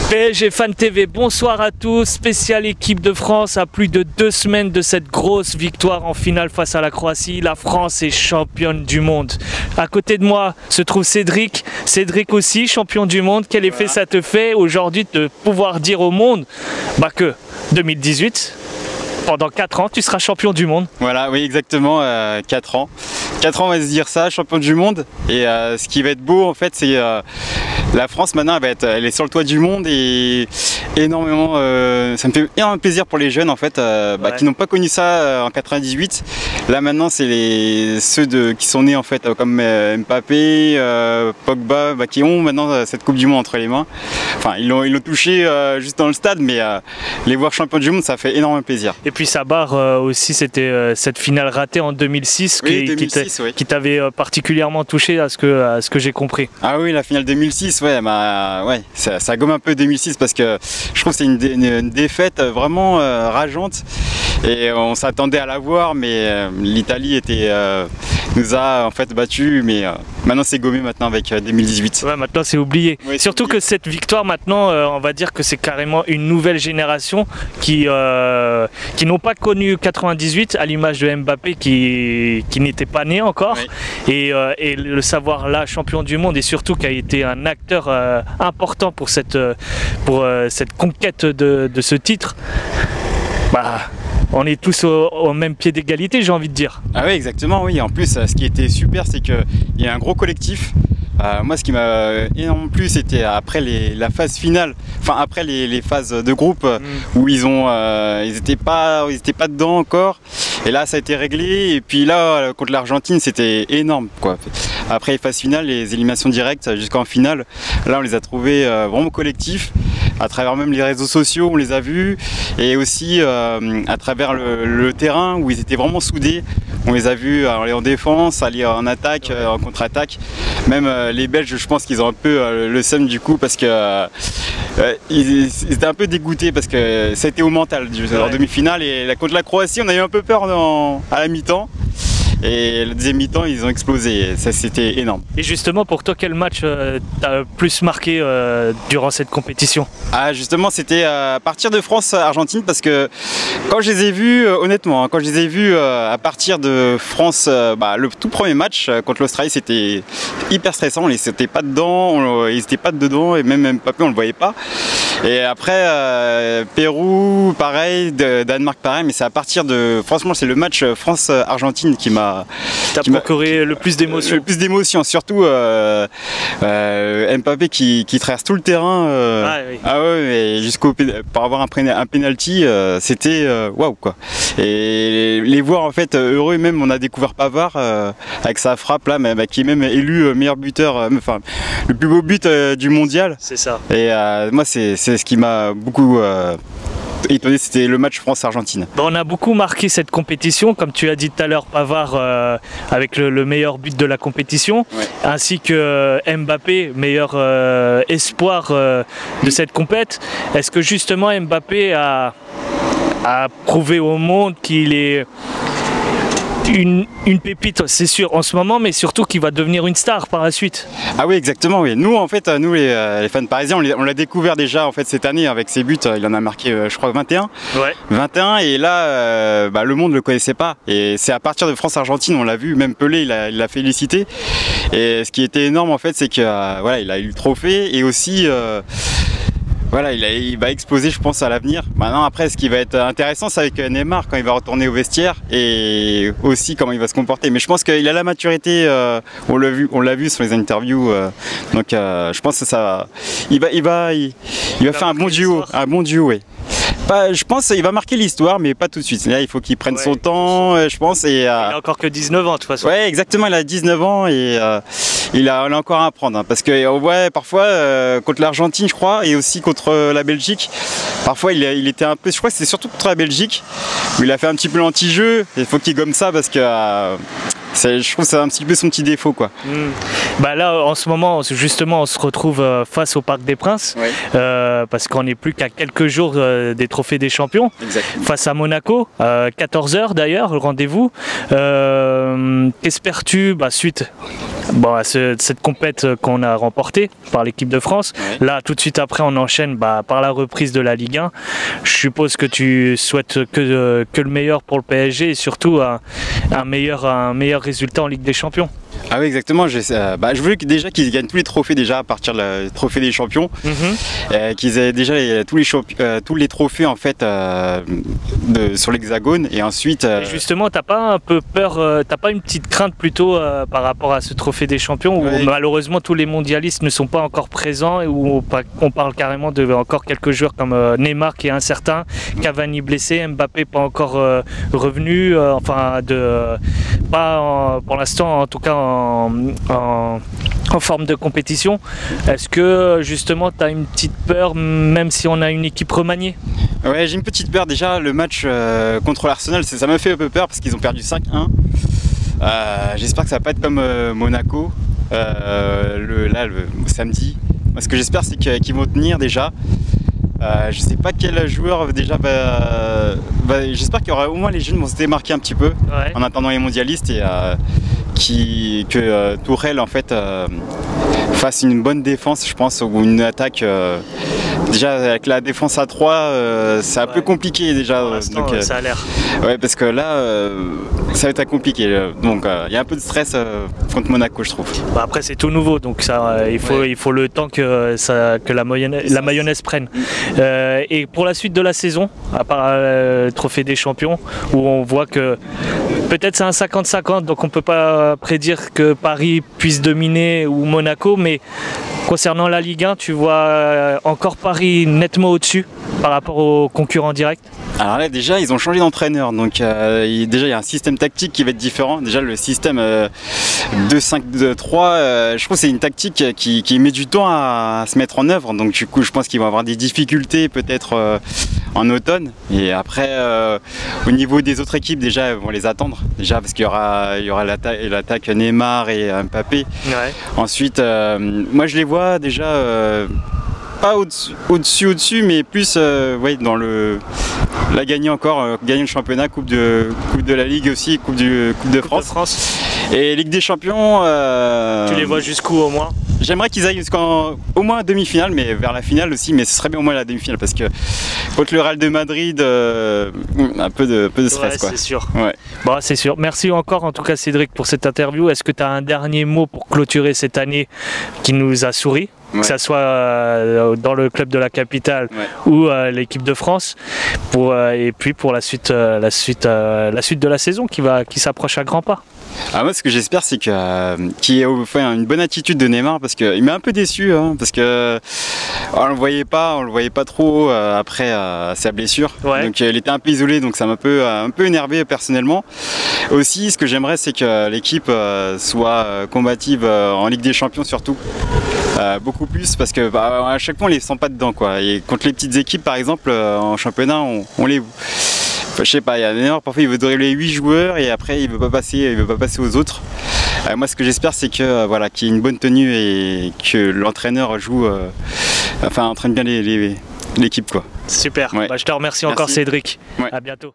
PSG Fan TV, bonsoir à tous. Spéciale équipe de France à plus de 2 semaines de cette grosse victoire en finale face à la Croatie. La France est championne du monde. À côté de moi se trouve Cédric. Cédric aussi, champion du monde. Quel effet ça te fait aujourd'hui de pouvoir dire au monde que 2018, pendant 4 ans, tu seras champion du monde? Voilà, oui, exactement, 4 ans. 4 ans, on va se dire ça, champion du monde. Et ce qui va être beau, en fait, c'est la France maintenant, elle est sur le toit du monde et énormément. Ça me fait énormément plaisir pour les jeunes, en fait, qui n'ont pas connu ça en 98. Là maintenant, c'est ceux qui sont nés en fait comme Mbappé, Pogba, qui ont maintenant cette Coupe du Monde entre les mains. Enfin, ils l'ont touché juste dans le stade, mais les voir champions du monde, ça fait énormément plaisir. Et puis ça barre aussi, c'était cette finale ratée en 2006, qui t'avait particulièrement touché à ce que j'ai compris. Ah oui, la finale 2006, ça gomme un peu 2006 parce que je trouve que c'est une défaite vraiment rageante. Et on s'attendait à la voir, mais l'Italie nous a en fait battus, mais maintenant c'est gommé maintenant avec 2018. Ouais, maintenant c'est oublié. Oui, surtout oublié. Que cette victoire maintenant, on va dire que c'est carrément une nouvelle génération qui n'ont pas connu 98, à l'image de Mbappé qui n'était pas né encore. Oui. Et le savoir là, champion du monde, et surtout qui a été un acteur important pour cette conquête de ce titre. On est tous au même pied d'égalité, j'ai envie de dire. Ah oui, exactement, oui. En plus, ce qui était super, c'est qu'il y a un gros collectif. Moi, ce qui m'a énormément plu, c'était après la phase finale, enfin après les phases de groupe où ils étaient pas dedans encore. Et là, ça a été réglé. Et puis là, contre l'Argentine, c'était énorme, quoi. Après les phases finales, les éliminations directes jusqu'en finale, là, on les a trouvés vraiment collectifs. À travers même les réseaux sociaux, on les a vus, et aussi à travers le terrain où ils étaient vraiment soudés. On les a vus aller en défense, aller en attaque, en contre-attaque. Même les Belges, je pense qu'ils ont un peu le seum du coup parce que ils étaient un peu dégoûtés parce que ça a été au mental en demi-finale, et contre la Croatie, on a eu un peu peur à la mi-temps. Et le deuxième mi-temps, ils ont explosé. Ça, c'était énorme. Et justement, pour toi, quel match t'a plus marqué durant cette compétition? Justement, c'était à partir de France-Argentine, parce que quand je les ai vus, honnêtement, quand je les ai vus à partir de France, le tout premier match contre l'Australie, c'était hyper stressant. Ils n'étaient pas dedans, et même Mbappé, on le voyait pas. Et après, Pérou, pareil, Danemark, pareil, mais c'est à partir de... Franchement, c'est le match France-Argentine qui m'a procuré le plus d'émotions. Le plus d'émotions, surtout Mbappé qui traverse tout le terrain. Oui. Ah ouais, pour avoir un penalty, c'était waouh, quoi. Et les voir en fait heureux, même on a découvert Pavard avec sa frappe là, qui est même élu meilleur buteur, le plus beau but du mondial. C'est ça. Et moi, c'est ce qui m'a beaucoup étonné, c'était le match France-Argentine. On a beaucoup marqué cette compétition, comme tu as dit tout à l'heure, Pavard avec le meilleur but de la compétition, ainsi que Mbappé, meilleur espoir de cette compète. Est-ce que justement Mbappé a prouvé au monde qu'il est une pépite, c'est sûr, en ce moment, mais surtout qu'il va devenir une star par la suite? Ah oui, exactement, oui. Nous, en fait, les fans parisiens, on l'a découvert déjà en fait cette année avec ses buts. Il en a marqué, je crois, 21. Ouais. 21, et là, le monde ne le connaissait pas. Et c'est à partir de France-Argentine, on l'a vu, même Pelé, il l'a félicité. Et ce qui était énorme, en fait, c'est qu'il a eu le trophée, et aussi... il va exploser, je pense, à l'avenir. Maintenant, après, ce qui va être intéressant, c'est avec Neymar quand il va retourner au vestiaire, et aussi comment il va se comporter. Mais je pense qu'il a la maturité, on l'a vu sur les interviews. Donc, je pense que il va faire un bon duo, oui. Je pense qu'il va marquer l'histoire, mais pas tout de suite. Là, il faut qu'il prenne son temps, je pense. Il n'a encore que 19 ans, de toute façon. Oui, exactement, il a 19 ans, et il a encore à apprendre. Parce que parfois, contre l'Argentine, je crois, et aussi contre la Belgique, parfois il était un peu... Je crois que c'était surtout contre la Belgique, où il a fait un petit peu l'anti-jeu. Il faut qu'il gomme ça, parce que... je trouve que c'est un petit peu son petit défaut, quoi. Là, en ce moment, justement, on se retrouve face au Parc des Princes, parce qu'on n'est plus qu'à quelques jours des trophées des champions. Exactement. Face à Monaco, 14 h d'ailleurs, le rendez-vous. Qu'espères-tu, suite bon, cette compète qu'on a remportée par l'équipe de France. Ouais. Là, tout de suite après, on enchaîne par la reprise de la Ligue 1. Je suppose que tu souhaites que le meilleur pour le PSG et surtout un meilleur résultat en Ligue des Champions. Ah oui, exactement. Je voulais déjà qu'ils gagnent tous les trophées déjà à partir du trophée des champions, qu'ils aient déjà tous les trophées en fait sur l'Hexagone et ensuite. Et justement, t'as pas un peu peur, t'as pas une petite crainte plutôt par rapport à ce trophée des champions où malheureusement tous les mondialistes ne sont pas encore présents et où on parle carrément de encore quelques joueurs comme Neymar qui est incertain, Cavani blessé, Mbappé pas encore revenu, pour l'instant en tout cas en forme de compétition. Est-ce que justement tu as une petite peur même si on a une équipe remaniée? Ouais, j'ai une petite peur déjà. Le match contre l'Arsenal, ça m'a fait un peu peur parce qu'ils ont perdu 5-1. J'espère que ça va pas être comme Monaco le samedi. Moi, ce que j'espère c'est qu'ils vont tenir déjà. Je sais pas quel joueur déjà j'espère qu'il y aura au moins les jeunes vont se démarquer un petit peu en attendant les mondialistes et que Tourelle en fait fasse une bonne défense, je pense, ou une attaque. Déjà avec la défense à 3 c'est un peu compliqué déjà. Donc, ça a l'air. Ouais, parce que là ça va être compliqué. Donc il y a un peu de stress contre Monaco, je trouve. Après c'est tout nouveau, donc ça, il faut le temps que la mayonnaise prenne. Et pour la suite de la saison, à part le trophée des champions, où on voit que peut-être c'est un 50-50, donc on ne peut pas prédire que Paris puisse dominer ou Monaco, mais concernant la Ligue 1, tu vois encore Paris nettement au-dessus par rapport aux concurrents directs? Alors là déjà ils ont changé d'entraîneur, donc déjà il y a un système tactique qui va être différent. Déjà le système 2-5-2-3, je trouve que c'est une tactique qui met du temps à se mettre en œuvre, donc du coup je pense qu'ils vont avoir des difficultés peut-être en automne. Et après au niveau des autres équipes déjà ils vont les attendre déjà parce qu'il y aura l'attaque Neymar et Mbappé. Ouais. Ensuite moi je les vois déjà pas au-dessus, mais plus dans gagner le championnat, coupe de la Ligue aussi, coupe de France. Et Ligue des Champions. Tu les vois jusqu'où au moins? J'aimerais qu'ils aillent au moins demi-finale, mais vers la finale aussi, mais ce serait bien au moins la demi-finale parce que contre le Real de Madrid, un peu de stress. Ouais, quoi. C'est sûr. Ouais. Bon, c'est sûr. Merci encore en tout cas Cédric pour cette interview. Est-ce que tu as un dernier mot pour clôturer cette année qui nous a souri? Que ça soit dans le club de la capitale ou l'équipe de France, et puis pour la suite de la saison qui s'approche à grands pas. Moi ce que j'espère c'est qu'il y ait une bonne attitude de Neymar parce qu'il m'a un peu déçu parce que on le voyait pas trop après sa blessure, donc il était un peu isolé, donc ça m'a un peu énervé personnellement. Aussi ce que j'aimerais c'est que l'équipe soit combative en Ligue des Champions surtout. Beaucoup plus parce que à chaque fois on les sent pas dedans quoi. Et contre les petites équipes par exemple en championnat on les je sais pas, il y a Neymar parfois il veut dribbler 8 joueurs et après il veut pas passer aux autres. Moi ce que j'espère c'est que qu'il y ait une bonne tenue et que l'entraîneur entraîne bien l'équipe quoi. Super. Je te remercie encore Cédric. À bientôt.